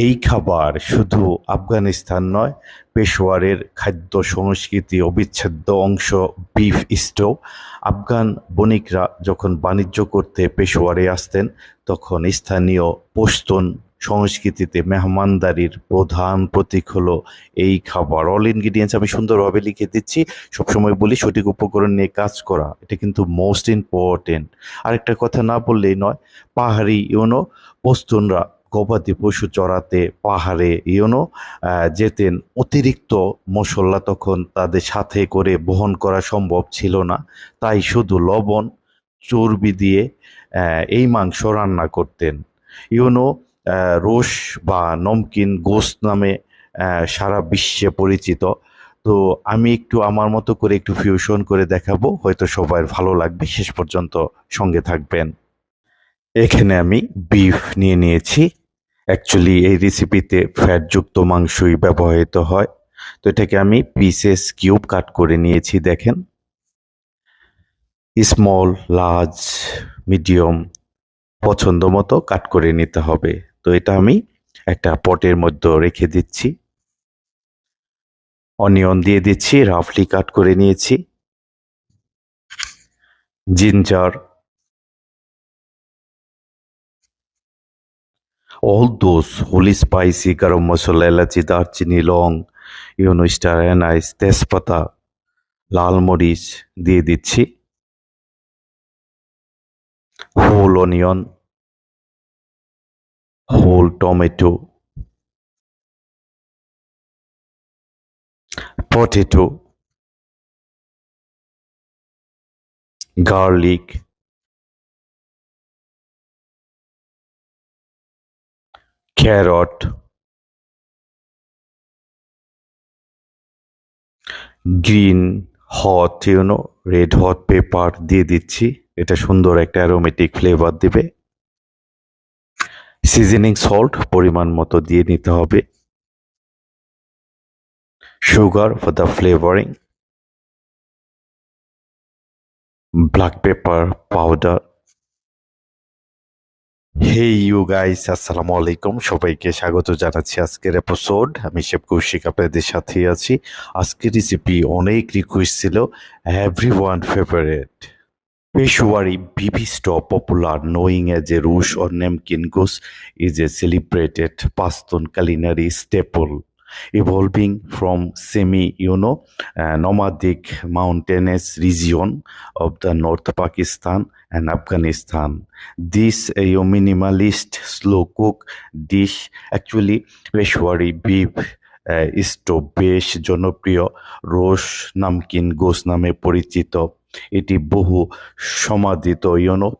এই খাবার শুধু আফগানিস্তান নয়, পেশোয়ারের খাদ্য সংস্কৃতি অবিচ্ছেদ্য অংশ বিফ স্টো। আফগান বণিকরা যখন বাণিজ্য করতে পেশোয়ারে আসতেন, তখন স্থানীয় পশতুন সংস্কৃতিতে মেহমানদারির প্রধান প্রতীক হলো এই খাবার। অল ইনগ্রিডিয়েন্টস আমি সুন্দরভাবে লিখে দিচ্ছি। সবসময় বলি সঠিক উপকরণ নিয়ে কাজ করা, এটা কিন্তু মোস্ট ইম্পর্টেন্ট। আরেকটা কথা না বললেই নয়, পাহাড়ি পশতুনরা গবাদি পশু চড়াতে পাহাড়ে যেতেন। অতিরিক্ত মশলা তখন তাদের সাথে করে বহন করা সম্ভব ছিল না, তাই শুধু লবণ চর্বি দিয়ে এই মাংস রান্না করতেন। ইউনো রোশ বা নমকিন গোশত নামে সারা বিশ্বে পরিচিত। তো আমি একটু আমার মতো করে একটু ফিউশন করে দেখাবো, হয়তো সবার ভালো লাগবে। শেষ পর্যন্ত সঙ্গে থাকবেন। এখানে আমি বিফ নিয়ে নিয়েছি। অ্যাকচুয়ালি এই রেসিপিতে ফ্যাটযুক্ত মাংসই ব্যবহৃত হয়। তো এটাকে আমি পিসেস কিউব কাট করে নিয়েছি। দেখেন, স্মল, লার্জ, মিডিয়াম পছন্দ মতো কাট করে নিতে হবে। তো এটা আমি একটা পটের মধ্যে রেখে দিচ্ছি। অনিয়ন দিয়ে দিচ্ছি, রাফলি কাট করে নিয়েছি। Ginger, all those holy spicy garam masala, এলাচি, দারচিনি, লং, স্টার অ্যানাইস, তেজপাতা, লাল মরিচ দিয়ে দিচ্ছি। Whole onion, whole tomato, potato, garlic, carrot, green hot red hot pepper দিয়ে দিচ্ছি। এটা সুন্দর একটা অ্যারোমেটিক ফ্লেভার দিবে। সিজনিং সল্ট পরিমাণ মতো দিয়ে নিতে হবে। Sugar for the flavouring, black pepper powder. Hey you guys, আসসালামু আলাইকুম। সবাইকে স্বাগত জানাচ্ছি আজকের এপিসোড। আমি শেফ কৌশিক আপনাদের সাথেই আছি। আজকের রেসিপি অনেক রিকোয়েস্ট ছিল, everyone favourite. Peshwari beef stew, popular knowing as a rush or namkin goose, is a celebrated Pashtun culinary staple, evolving from nomadic mountainous region of the North Pakistan and Afghanistan. This minimalist slow cook dish, actually Peshwari beef stew বেশ জনপ্রিয়, রোশ নামকিন গোস নামে পরিচিত। এটি বহু সমাদিত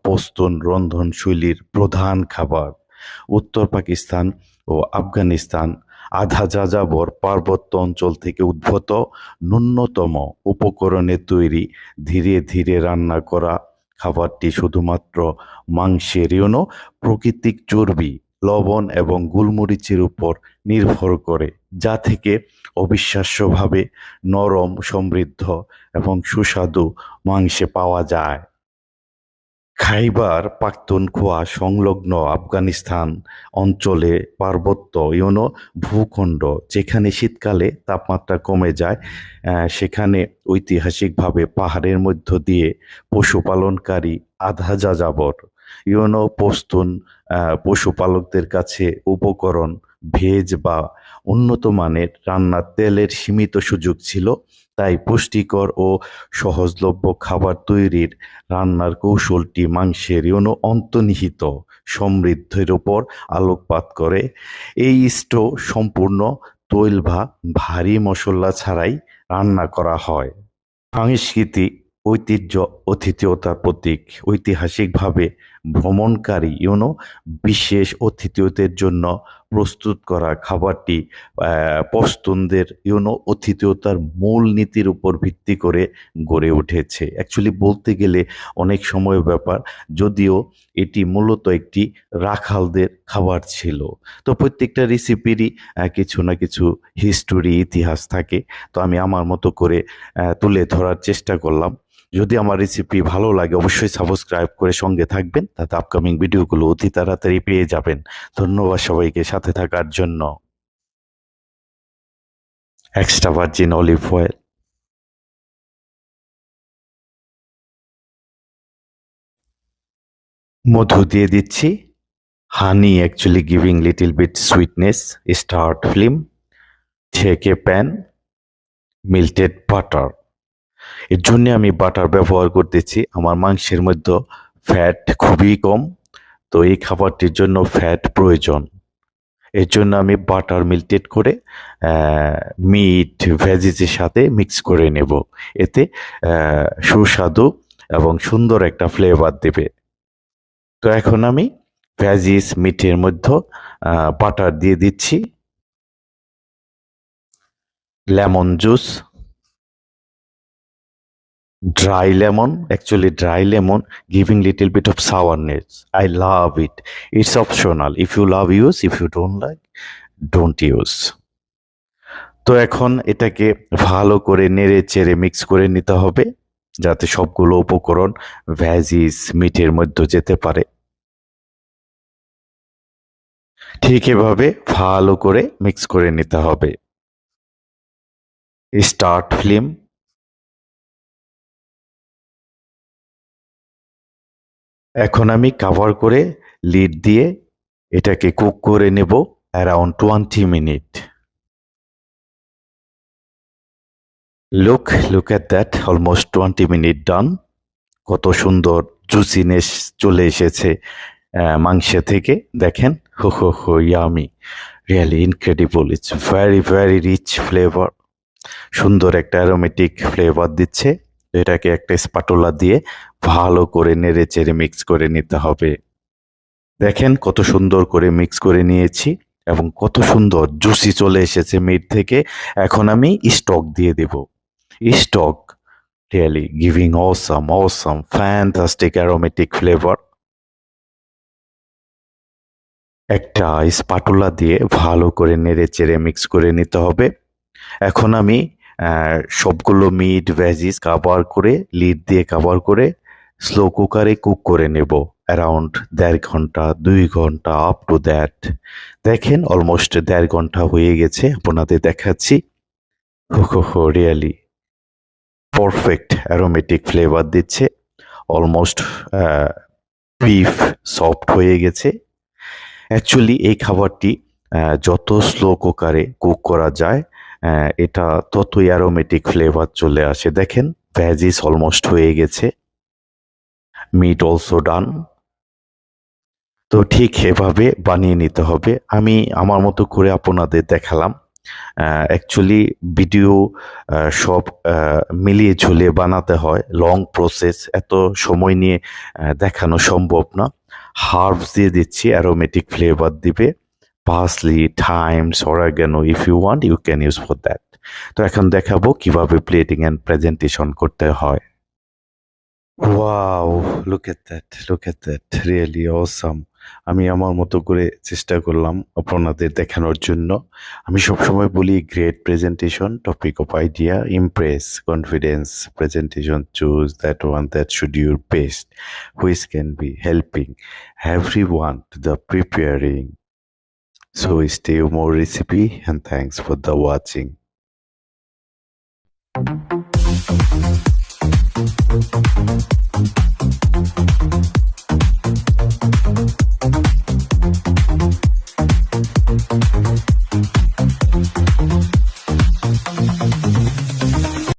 পশতুন রন্ধনশৈলীর প্রধান খাবার। উত্তর পাকিস্তান ও আফগানিস্তান আধা যাযাবর পার্বত্য অঞ্চল থেকে উদ্ভূত ন্যূনতম উপকরণে তৈরি, ধীরে ধীরে রান্না করা খাবারটি শুধুমাত্র মাংসের প্রাকৃতিক চর্বি, লবণ এবং গোলমরিচের উপর নির্ভর করে, যা থেকে অবিশ্বাস্যভাবে নরম, সমৃদ্ধ এবং সুস্বাদু মাংসে পাওয়া যায়। খাইবার পাখতুনখোয়া সংলগ্ন আফগানিস্তান অঞ্চলে পার্বত্য ভূখণ্ড, যেখানে শীতকালে তাপমাত্রা কমে যায়, সেখানে ঐতিহাসিকভাবে পাহাড়ের মধ্য দিয়ে পশুপালনকারী আধা যাযাবর পশতুন পশুপালকদের কাছে উপকরণ, ভেজ বা উন্নত মানের রান্নার তেলের সীমিত সুযোগ ছিল। তাই পুষ্টিকর ও সহজলভ্য খাবার তৈরির রান্নার কৌশলটি মাংসের অন্তর্নিহিত সমৃদ্ধির উপর আলোকপাত করে। এই স্টো সম্পূর্ণ তৈল বা ভারী মশলা ছাড়াই রান্না করা হয়। সংস্কৃতি, ঐতিহ্য, আতিথেয়তার প্রতীক। ঐতিহাসিকভাবে ভ্রমণকারী বিশেষ অতিথিয়দের জন্য প্রস্তুত করা খাবারটি পশতুনদের অতিথিয়তার মূল নীতির উপর ভিত্তি করে গড়ে উঠেছে। অ্যাকচুয়ালি বলতে গেলে অনেক সময় ব্যাপার, যদিও এটি মূলত একটি রাখালদের খাবার ছিল। তো প্রত্যেকটা রেসিপিরই কিছু না কিছু হিস্টোরি, ইতিহাস থাকে। তো আমি আমার মতো করে তুলে ধরার চেষ্টা করলাম। যদি আমার রেসিপি ভালো লাগে অবশ্যই সাবস্ক্রাইব করে সঙ্গে থাকবেন, তাতে আপকামিং ভিডিওগুলো অতি তাড়াতাড়ি পেয়ে যাবেন। ধন্যবাদ সবাইকে সাথে থাকার জন্য। এক্সট্রা ভার্জিন অলিভ অয়েল, মধু দিয়ে দিচ্ছি, honey actually giving little bit sweetness, start flame, ছেঁকে প্যান, মেল্টেড বাটার। এর জন্য আমি বাটার ব্যবহার করতেছি, আমার মাংসের মধ্যে ফ্যাট খুবই কম, তো এই খাবারটির জন্য ফ্যাট প্রয়োজন। এর জন্য আমি বাটার মেল্টেড করে মিট ভেজিসের সাথে মিক্স করে নেব। এতে সুস্বাদু এবং সুন্দর একটা ফ্লেভার দেবে। তো এখন আমি ভেজিস মিটের মধ্যে বাটার দিয়ে দিচ্ছি, lemon juice, dry lemon, actually dry lemon giving little bit of sourness. I love it. It's optional. If you love, use. If you don't like, don't use. তো এখন এটাকে ভালো করে নেড়ে চেড়ে মিক্স করে নিতে হবে, যাতে সবগুলো উপকরণ ভেজিস মিটের মধ্যে যেতে পারে। ঠিক এভাবে ভালো করে মিক্স করে নিতে হবে। স্টার্ট ফ্লেম, এখন আমি কভার করে লিড দিয়ে এটাকে কুক করে নেব around 20 minute. Look at that, almost 20 minute done. কত সুন্দর জুসিনেস চলে এসেছে মাংসে থেকে, দেখেন। হো yummy, really incredible. It's very very rich flavour, সুন্দর একটা অ্যারোমেটিক ফ্লেভার দিচ্ছে। এটাকে একটা স্পাটুলা দিয়ে ভালো করে নেড়ে চেড়ে মিক্স করে নিতে হবে। দেখেন কত সুন্দর করে মিক্স করে নিয়েছি এবং কত সুন্দর জুসি চলে এসেছে মিট থেকে। এখন আমি স্টক দিয়ে দেব। Stock really giving awesome, fantastic aromatic flavor. একটা স্পাটুলা দিয়ে ভালো করে নেড়ে চেড়ে মিক্স করে নিতে হবে। এখন আমি সবগুলো মিট ভেজিস কভার করে লিড দিয়ে কভার করে স্লো কুকারে কুক করে নেব অ্যারাউন্ড 1.5 ঘন্টা 2 ঘন্টা আপ টু দ্যাট। দেখেন অলমোস্ট 1.5 ঘন্টা হয়ে গেছে, আপনাদের দেখাচ্ছি। হো রিয়েলি পারফেক্ট অ্যারোমেটিক ফ্লেভার দিচ্ছে। অলমোস্ট বিফ সফট হয়ে গেছে। অ্যাকচুয়ালি এই খাবারটি যত স্লো কুকারে কুক করা যায় এটা ততই অ্যারোমেটিক ফ্লেভার চলে আসে। দেখেন ভেজিস অলমোস্ট হয়ে গেছে, মিট অলসো ডান। তো ঠিক এভাবে বানিয়ে নিতে হবে। আমি আমার মতো করে আপনাদের দেখালাম। অ্যাকচুয়ালি ভিডিও সব মিলিয়ে ঝুলিয়ে বানাতে হয়, লং প্রসেস, এত সময় নিয়ে দেখানো সম্ভব না। হার্বস দিয়ে দিচ্ছি, অ্যারোমেটিক ফ্লেভার দিবে। Parsley, thymes, oregano, if you want you can use for that. তো এখন দেখাবো কিভাবে প্লেটিং অ্যান্ড প্রেজেন্টেশন করতে হয়। Wow, look at that, really awesome. আমি আমার মতো করে চেষ্টা করলাম আপনাদের দেখানোর জন্য। আমি সবসময় বলি great presentation, topic of idea, Impress, confidence, presentation, choose that one that should your best, which can be helping everyone to the preparing. So stay more recipe and thanks for the watching.